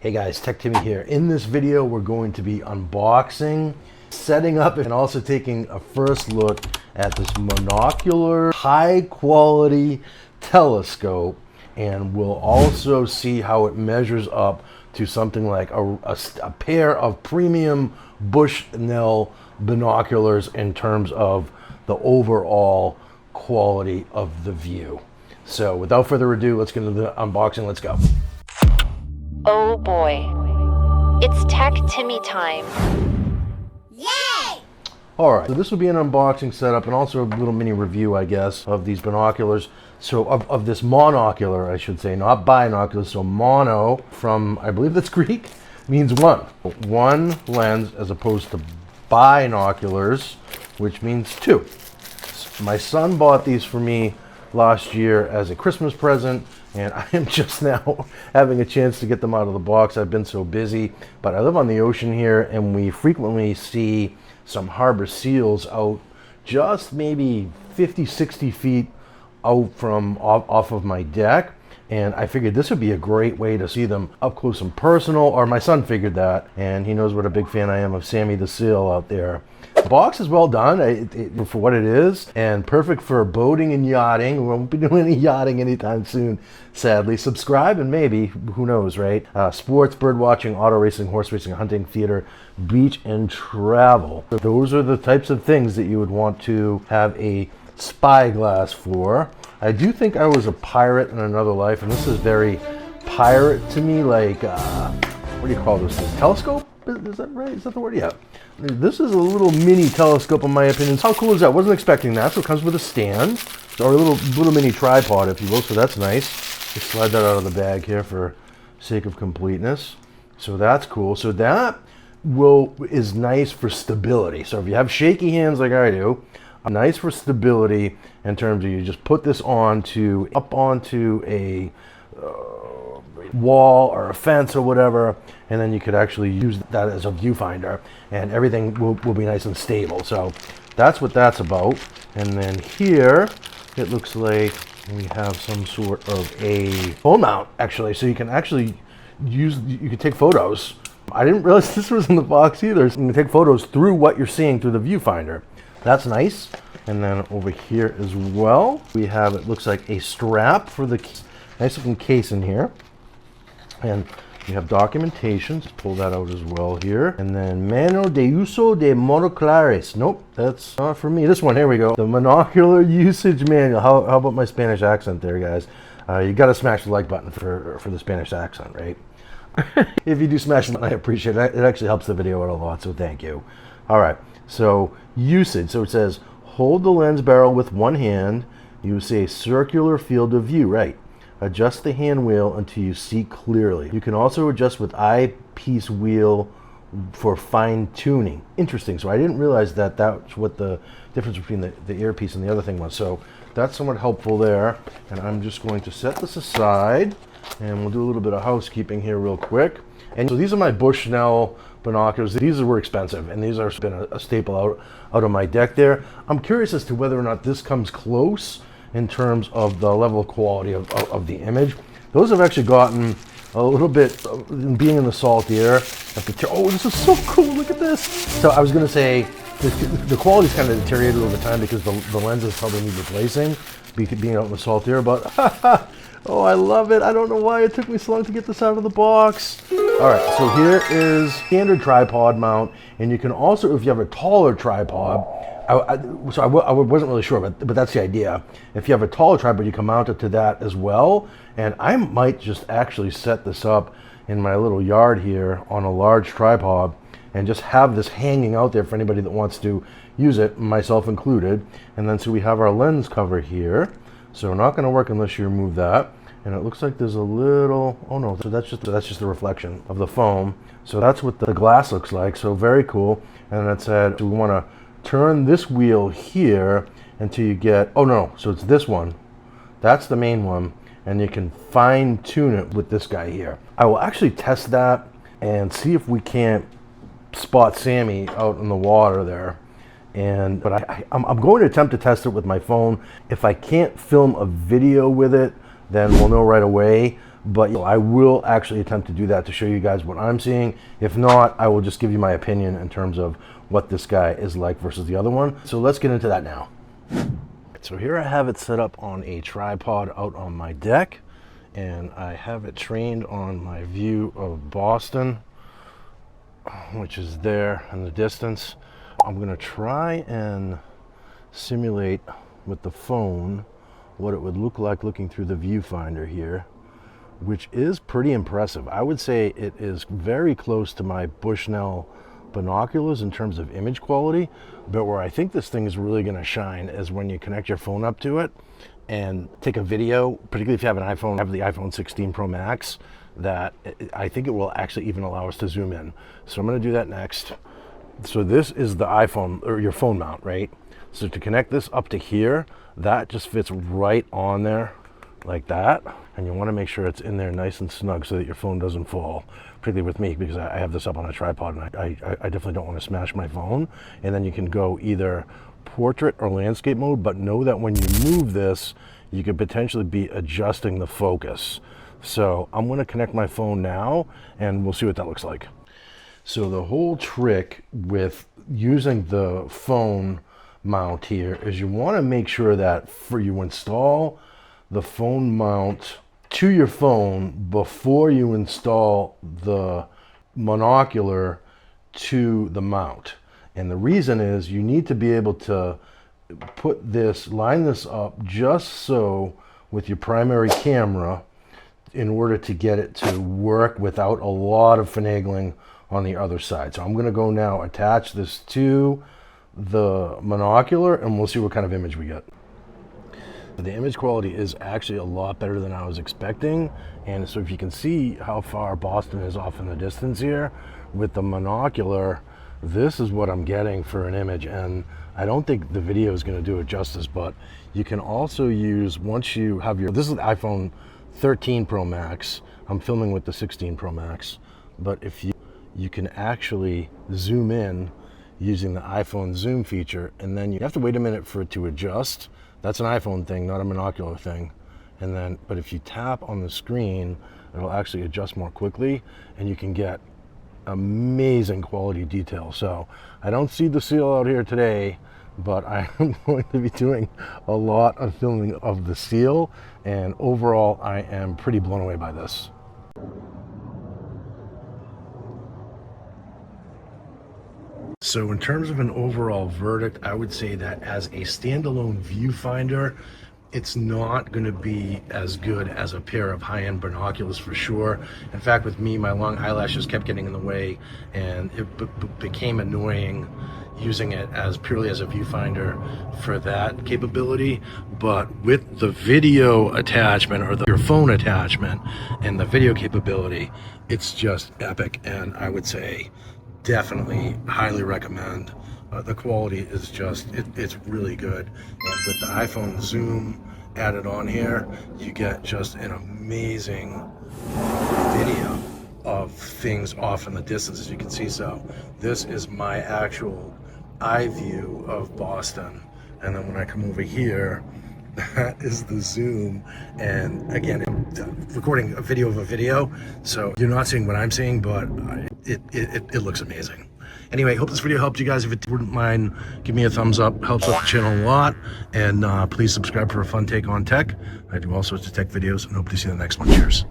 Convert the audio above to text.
Hey guys, Tech Timmy here. In this video, we're going to be unboxing, setting up, and also taking a first look at this Monocular high-quality telescope. And we'll also see how it measures up to something like a pair of premium Bushnell binoculars in terms of the overall quality of the view. So without further ado, let's get into the unboxing. Let's go. Oh boy, it's Tech Timmy time. Yay! Alright, so this will be an unboxing setup and also a little mini review, I guess, of these binoculars. So of this monocular, I should say, not binoculars. So mono, from, I believe that's Greek, means one. One lens as opposed to binoculars, which means two. My son bought these for me last year as a Christmas present, and I am just now having a chance to get them out of the box. I've been so busy, but I live on the ocean here, and we frequently see some harbor seals out just maybe 50-60 feet out from off of my deck, and I figured this would be a great way to see them up close and personal, or my son figured that, and he knows what a big fan I am of Sammy the Seal out there. The box is well done for what it is, and perfect for boating and yachting. We won't be doing any yachting anytime soon, sadly. Subscribe and maybe, who knows, right? Sports, bird watching, auto racing, horse racing, hunting, theater, beach, and travel. Those are the types of things that you would want to have a spyglass for. I do think I was a pirate in another life, and this is very pirate to me, like, what do you call this thing? Telescope? Is that right? Is that the word? Yeah. This is a little mini telescope in my opinion. How cool is that? Wasn't expecting that. So it comes with a stand, or a little mini tripod, if you will. So that's nice. Just slide that out of the bag here for sake of completeness. So that's cool. So that is nice for stability. So if you have shaky hands like I do, nice for stability in terms of you just put this up onto a wall or a fence or whatever, and then you could actually use that as a viewfinder, and everything will be nice and stable. So that's what that's about. And then here it looks like we have some sort of a phone mount, actually, so you can actually you can take photos. I didn't realize this was in the box either. So you can take photos through what you're seeing through the viewfinder. That's nice. And then over here as well, we have, it looks like a strap for the nice looking case in here. And you have documentation. Let's pull that out as well here. And then Manual de Uso de Monoculares. Nope, that's not for me. This one, here we go. The Monocular Usage Manual. How about my Spanish accent there, guys? You got to smash the like button for the Spanish accent, right? If you do smash it, I appreciate it. It actually helps the video out a lot, so thank you. All right, so usage. So it says, hold the lens barrel with one hand. You see a circular field of view, right? Adjust the hand wheel until you see clearly. You can also adjust with eyepiece wheel for fine tuning. Interesting. So I didn't realize that that's what the difference between the earpiece and the other thing was. So that's somewhat helpful there. And I'm just going to set this aside, and we'll do a little bit of housekeeping here real quick. And so these are my Bushnell binoculars. These were expensive, and these are been a staple out of my deck there. I'm curious as to whether or not this comes close in terms of the level of quality of the image. Those have actually gotten a little bit, being in the salt air. Oh, this is so cool, look at this. So I was gonna say, the quality's kind of deteriorated over time because the lenses probably need replacing, being out in the salt air, but oh, I love it. I don't know why it took me so long to get this out of the box. All right, so here is standard tripod mount, and you can also, if you have a taller tripod, I wasn't really sure, but that's the idea. If you have a taller tripod, you can mount it to that as well. And I might just actually set this up in my little yard here on a large tripod and just have this hanging out there for anybody that wants to use it, myself included. And then so we have our lens cover here. So not going to work unless you remove that. And it looks like there's a little, oh no, so that's just the reflection of the foam. So that's what the glass looks like. So very cool. And that said, so we want to turn this wheel here until you get, oh no, so it's this one. That's the main one, and you can fine tune it with this guy here. I will actually test that and see if we can't spot Sammy out in the water there. But I'm going to attempt to test it with my phone. If I can't film a video with it, then we'll know right away. but I will actually attempt to do that to show you guys what I'm seeing. If not, I will just give you my opinion in terms of what this guy is like versus the other one. So let's get into that now. So here I have it set up on a tripod out on my deck, and I have it trained on my view of Boston, which is there in the distance. I'm going to try and simulate with the phone what it would look like looking through the viewfinder here, which is pretty impressive. I would say it is very close to my Bushnell binoculars in terms of image quality, but where I think this thing is really going to shine is when you connect your phone up to it and take a video, particularly if you have an iPhone, I have the iPhone 16 Pro Max, that I think it will actually even allow us to zoom in. So I'm going to do that next. So this is the iPhone, or your phone mount, right? So to connect this up to here, that just fits right on there like that. And you want to make sure it's in there nice and snug so that your phone doesn't fall, particularly with me because I have this up on a tripod, and I definitely don't want to smash my phone. And then you can go either portrait or landscape mode, but know that when you move this, you could potentially be adjusting the focus. So I'm going to connect my phone now and we'll see what that looks like. So the whole trick with using the phone mount here is you want to make sure that you install the phone mount to your phone before you install the monocular to the mount. And the reason is you need to be able to line this up just so with your primary camera in order to get it to work without a lot of finagling on the other side. So I'm going to go now attach this to the monocular and we'll see what kind of image we get. The image quality is actually a lot better than I was expecting, and so if you can see how far Boston is off in the distance here with the monocular, this is what I'm getting for an image. And I don't think the video is going to do it justice, but you can also use, once you have this is the iPhone 13 Pro Max, I'm filming with the 16 Pro Max, but if you can actually zoom in using the iPhone zoom feature, and then you have to wait a minute for it to adjust. That's an iPhone thing, not a monocular thing. And then, but if you tap on the screen, it'll actually adjust more quickly and you can get amazing quality detail. So I don't see the seal out here today, but I am going to be doing a lot of filming of the seal, and overall I am pretty blown away by this. So in terms of an overall verdict, I would say that as a standalone viewfinder, it's not going to be as good as a pair of high-end binoculars for sure. In fact, with me, my long eyelashes kept getting in the way, and it became annoying using it as purely as a viewfinder for that capability. But with the video attachment, or your phone attachment and the video capability, it's just epic. And I would say definitely highly recommend. The quality is just, it's really good. And with the iPhone zoom added on here, you get just an amazing video of things off in the distance, as you can see. So this is my actual eye view of Boston. And then when I come over here, that is the zoom. And again, I'm recording a video of a video, so you're not seeing what I'm seeing, but it looks amazing. Anyway, hope this video helped you guys. If it wouldn't mind, give me a thumbs up. Helps out the channel a lot. And please subscribe for a fun take on tech. I do all sorts of tech videos, and hope to see you in the next one. Cheers.